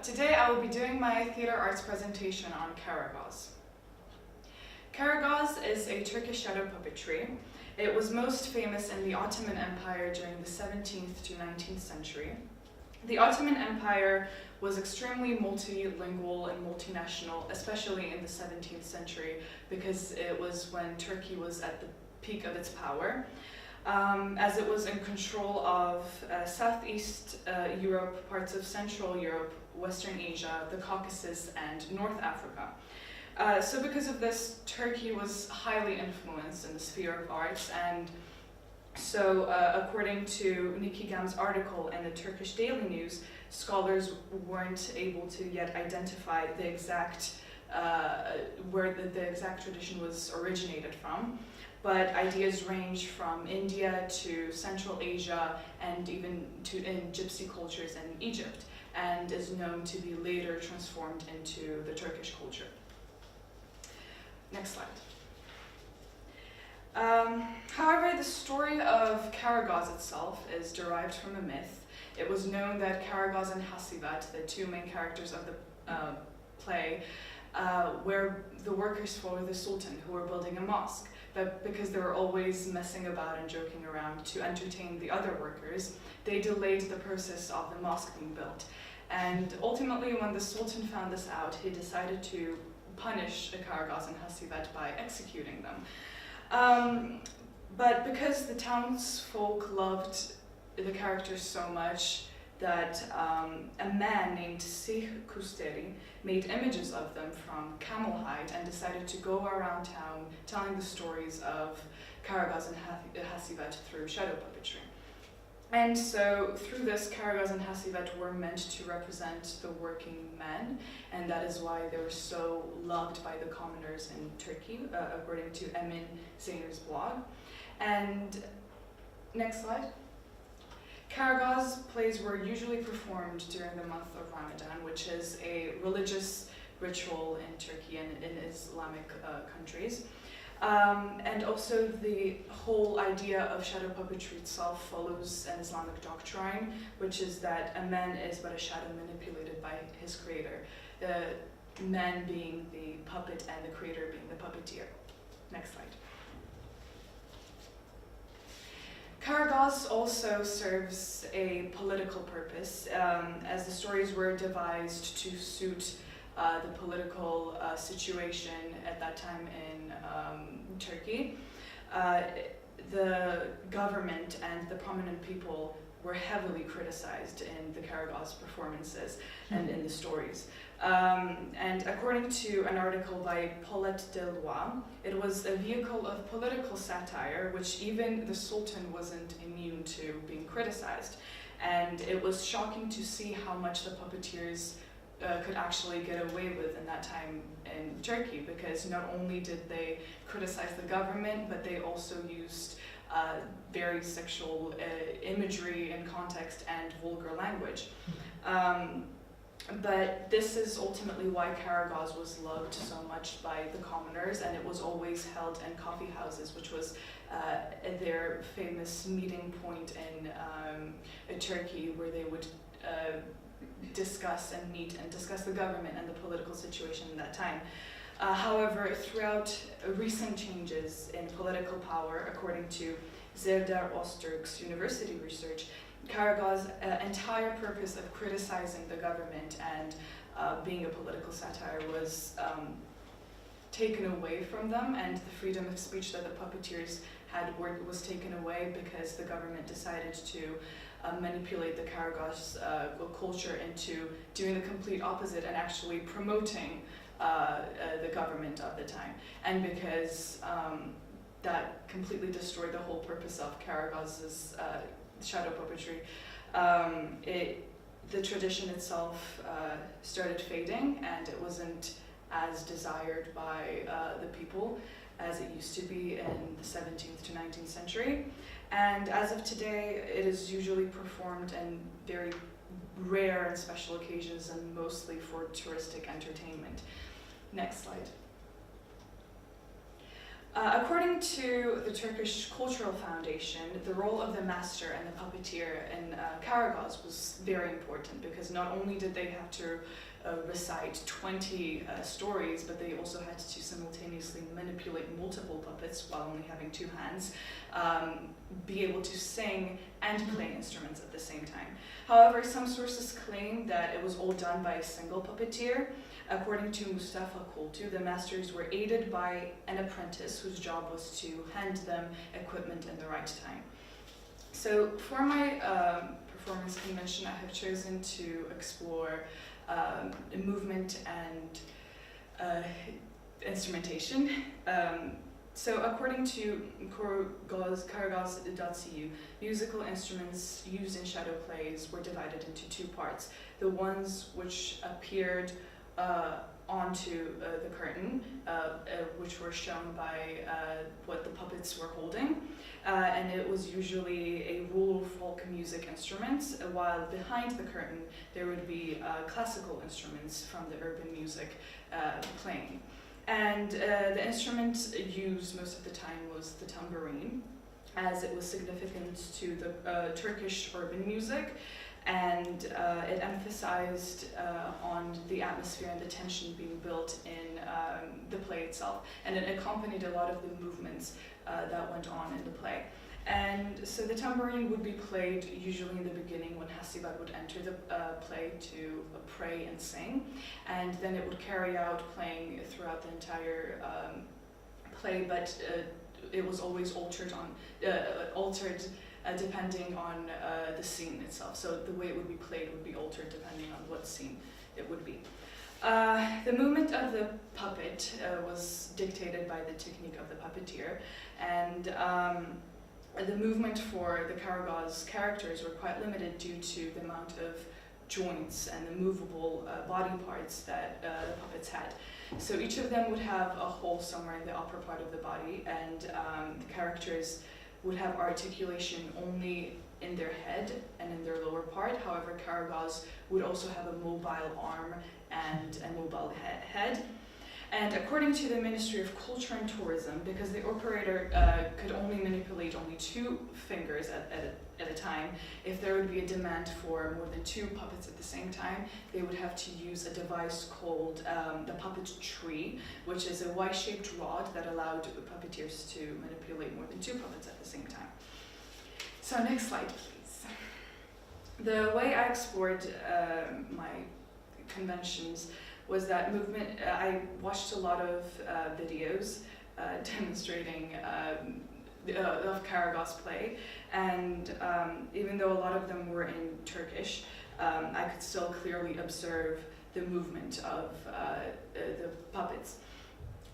Today I will be doing my theater arts presentation on Karagoz. Karagoz is a Turkish shadow puppetry. It was most famous in the Ottoman Empire during the 17th to 19th century. The Ottoman Empire was extremely multilingual and multinational, especially in the 17th century, because it was when Turkey was at the peak of its power. As it was in control of Southeast Europe, parts of Central Europe, Western Asia, the Caucasus, and North Africa. So because of this, Turkey was highly influenced in the sphere of arts, and so according to Nikki Gam's article in the Turkish Daily News, scholars weren't able to yet identify the exact where the exact tradition was originated from. But ideas range from India to Central Asia and even in gypsy cultures in Egypt, and is known to be later transformed into the Turkish culture. Next slide. However, the story of Karagoz itself is derived from a myth. It was known that Karagoz and Hasivat, the two main characters of the play, were the workers for the Sultan who were building a mosque. But because they were always messing about and joking around to entertain the other workers, they delayed the process of the mosque being built. And ultimately, when the Sultan found this out, he decided to punish Karagoz and Hasivat by executing them. But because the townsfolk loved the characters so much that a man named Sih Kusteri made images of them from camel hide and decided to go around town telling the stories of Karagoz and Hasivat through shadow puppetry. And so through this, Karagoz and Hasivat were meant to represent the working men, and that is why they were so loved by the commoners in Turkey, according to Emin Zeyner's blog. And next slide. Karagoz plays were usually performed during the month of Ramadan, which is a religious ritual in Turkey and in Islamic countries. And also the whole idea of shadow puppetry itself follows an Islamic doctrine, which is that a man is but a shadow manipulated by his creator, the man being the puppet and the creator being the puppeteer. Next slide. Karagoz also serves a political purpose, as the stories were devised to suit the political situation at that time in Turkey. The government and the prominent people were heavily criticized in the Karagoz performances and in the stories. And according to an article by Paulette Delois, it was a vehicle of political satire, which even the Sultan wasn't immune to being criticized. And it was shocking to see how much the puppeteers could actually get away with in that time in Turkey, because not only did they criticize the government, but they also used very sexual imagery in context and vulgar language. But this is ultimately why Karagoz was loved so much by the commoners, and it was always held in coffee houses, which was their famous meeting point in Turkey, where they would discuss and meet and discuss the government and the political situation in that time. However, throughout recent changes in political power, according to Serdar Öztürk's university research, Karagoz's entire purpose of criticizing the government and being a political satire was taken away from them, and the freedom of speech that the puppeteers had was taken away because the government decided to manipulate the Karagoz culture into doing the complete opposite and actually promoting the government of the time. And because that completely destroyed the whole purpose of Karagoz's shadow puppetry, the tradition itself started fading, and it wasn't as desired by the people as it used to be in the 17th to 19th century. And as of today, it is usually performed in very rare and special occasions, and mostly for touristic entertainment. Next slide. According to the Turkish Cultural Foundation, the role of the master and the puppeteer in Karagoz was very important, because not only did they have to recite 20 stories, but they also had to simultaneously manipulate multiple puppets while only having two hands, be able to sing and play instruments at the same time. However, some sources claim that it was all done by a single puppeteer. According to Mustafa Kultu, the masters were aided by an apprentice whose job was to hand them equipment in the right time. So for my performance convention, I have chosen to explore movement and instrumentation. So according to Karagoz.cu, musical instruments used in shadow plays were divided into two parts. The ones which appeared onto the curtain, which were shown by what the puppets were holding, and it was usually a rural folk music instruments, while behind the curtain there would be classical instruments from the urban music playing. And the instrument used most of the time was the tambourine, as it was significant to the Turkish urban music, and it emphasized on the atmosphere and the tension being built in the play itself, and it accompanied a lot of the movements that went on in the play. And so the tambourine would be played usually in the beginning when Hasibat would enter the play to pray and sing, and then it would carry out playing throughout the entire play, but it was always altered depending on the scene itself. So the way it would be played would be altered depending on what scene it would be. The movement of the puppet was dictated by the technique of the puppeteer, and the movement for the Karagoz characters were quite limited due to the amount of joints and the movable body parts that the puppets had. So each of them would have a hole somewhere in the upper part of the body, and the characters would have articulation only in their head and in their lower part. However, Karagoz would also have a mobile arm and a mobile head. And according to the Ministry of Culture and Tourism, because the operator could only manipulate only two fingers at a time, if there would be a demand for more than two puppets at the same time, they would have to use a device called the puppet tree, which is a Y-shaped rod that allowed the puppeteers to manipulate more than two puppets at the same time. So next slide, please. The way I explored my conventions was that movement. I watched a lot of videos demonstrating of Karagoz play, and even though a lot of them were in Turkish, I could still clearly observe the movement of the puppets,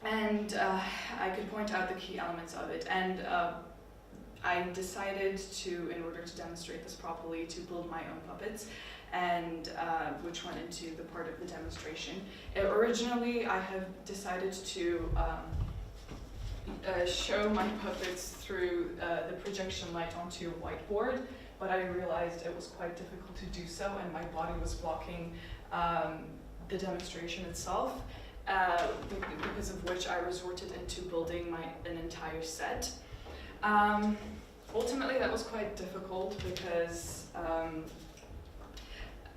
and I could point out the key elements of it. And I decided to, in order to demonstrate this properly, to build my own puppets, and which went into the part of the demonstration. Originally, I have decided to show my puppets through the projection light onto a whiteboard, but I realized it was quite difficult to do so, and my body was blocking the demonstration itself, because of which I resorted into building an entire set. Ultimately, that was quite difficult because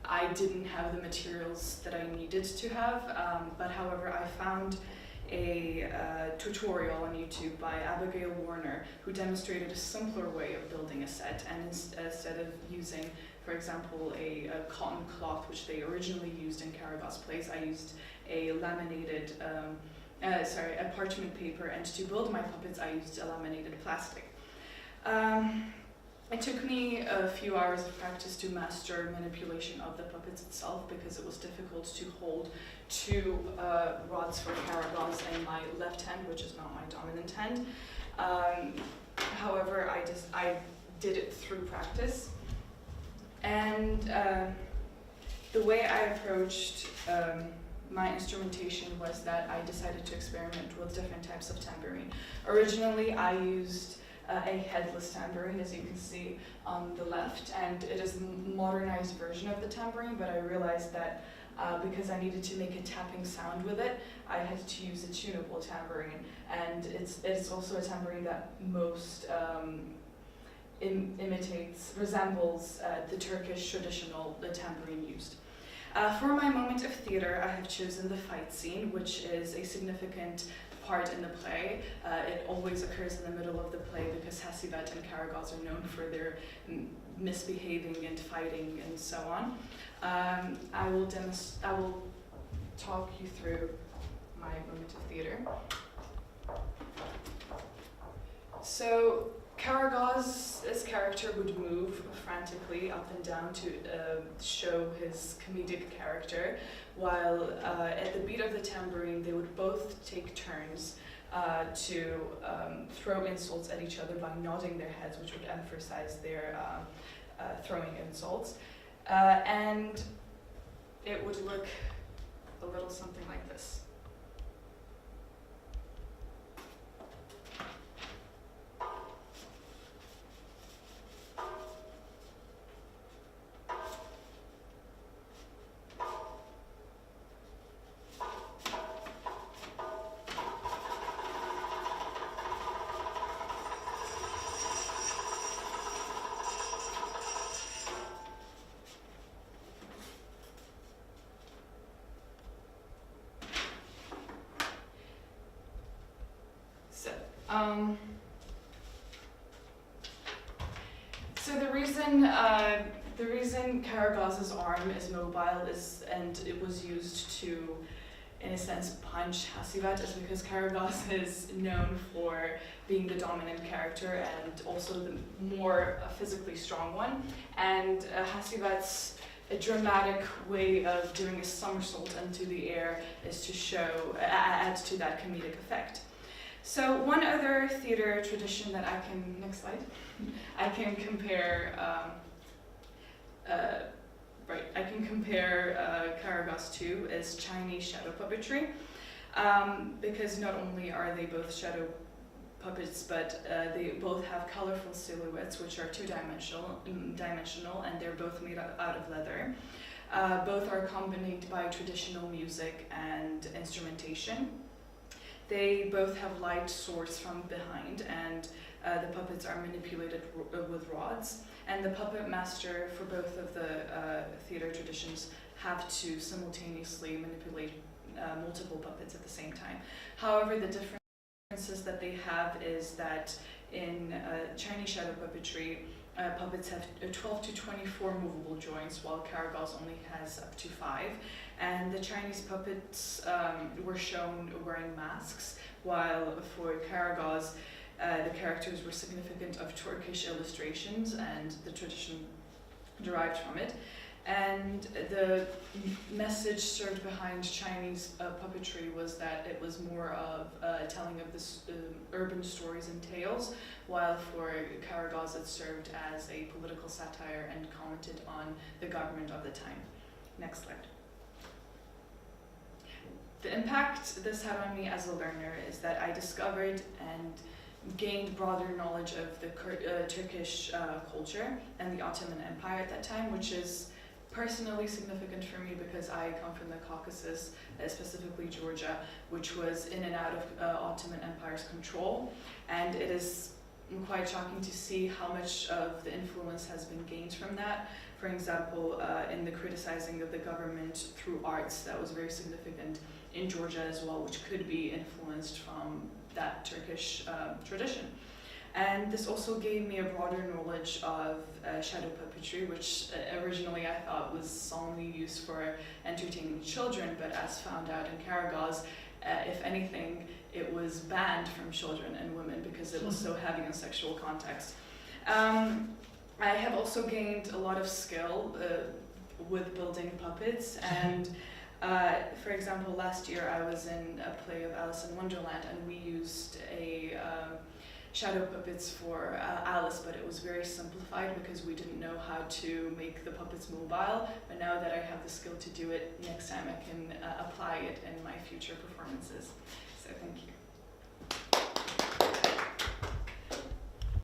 I didn't have the materials that I needed to have, but however, I found a tutorial on YouTube by Abigail Warner, who demonstrated a simpler way of building a set, and instead of using, for example, a cotton cloth, which they originally used in Karagoz plays, I used a laminated, a parchment paper, and to build my puppets, I used a laminated plastic. It took me a few hours of practice to master manipulation of the puppets itself, because it was difficult to hold two rods for Karagoz in my left hand, which is not my dominant hand. However, I did it through practice. And the way I approached my instrumentation was that I decided to experiment with different types of tambourine. Originally, I used a headless tambourine, as you can see on the left, and it is a modernized version of the tambourine, but I realized that because I needed to make a tapping sound with it. I had to use a tunable tambourine, and it's also a tambourine that most resembles the Turkish traditional tambourine used. For my moment of theater, I have chosen the fight scene, which is a significant part in the play. It always occurs in the middle of the play because Hasivat and Karagoz are known for their misbehaving and fighting and so on. I will talk you through my moment of theater. So Karagoz's character would move frantically up and down to show his comedic character, while at the beat of the tambourine they would both take turns to throw insults at each other by nodding their heads, which would emphasize their throwing insults. And it would look a little something like this. So the reason Karagoz's arm is mobile and it was used to, in a sense, punch Hasivat is because Karagoz is known for being the dominant character and also the more physically strong one. And Hasivat's a dramatic way of doing a somersault into the air is to add to that comedic effect. So one other theater tradition that I can compare Karagoz to is Chinese shadow puppetry, because not only are they both shadow puppets, but they both have colorful silhouettes which are two-dimensional, and they're both made out of leather. Both are accompanied by traditional music and instrumentation. They both have light source from behind, and the puppets are manipulated with rods. And the puppet master for both of the theater traditions have to simultaneously manipulate multiple puppets at the same time. However, the differences that they have is that in Chinese shadow puppetry, puppets have 12 to 24 movable joints, while Karagoz only has up to 5. And the Chinese puppets were shown wearing masks, while for Karagoz, the characters were significant of Turkish illustrations and the tradition derived from it. And the message served behind Chinese puppetry was that it was more of telling of this urban stories and tales, while for Karagoz it served as a political satire and commented on the government of the time. Next slide. The impact this had on me as a learner is that I discovered and gained broader knowledge of the Turkish culture and the Ottoman Empire at that time, which is personally significant for me because I come from the Caucasus, specifically Georgia, which was in and out of Ottoman Empire's control. And it is quite shocking to see how much of the influence has been gained from that. For example, in the criticizing of the government through arts, that was very significant in Georgia as well, which could be influenced from that Turkish tradition. And this also gave me a broader knowledge of shadow puppetry, which originally I thought was solely used for entertaining children, but as found out in Karagoz, if anything, it was banned from children and women because it was so heavy on sexual context. I have also gained a lot of skill with building puppets, and for example, last year I was in a play of Alice in Wonderland, and we used a shadow puppets for Alice, but it was very simplified because we didn't know how to make the puppets mobile. But now that I have the skill to do it, next time I can apply it in my future performances. So thank you.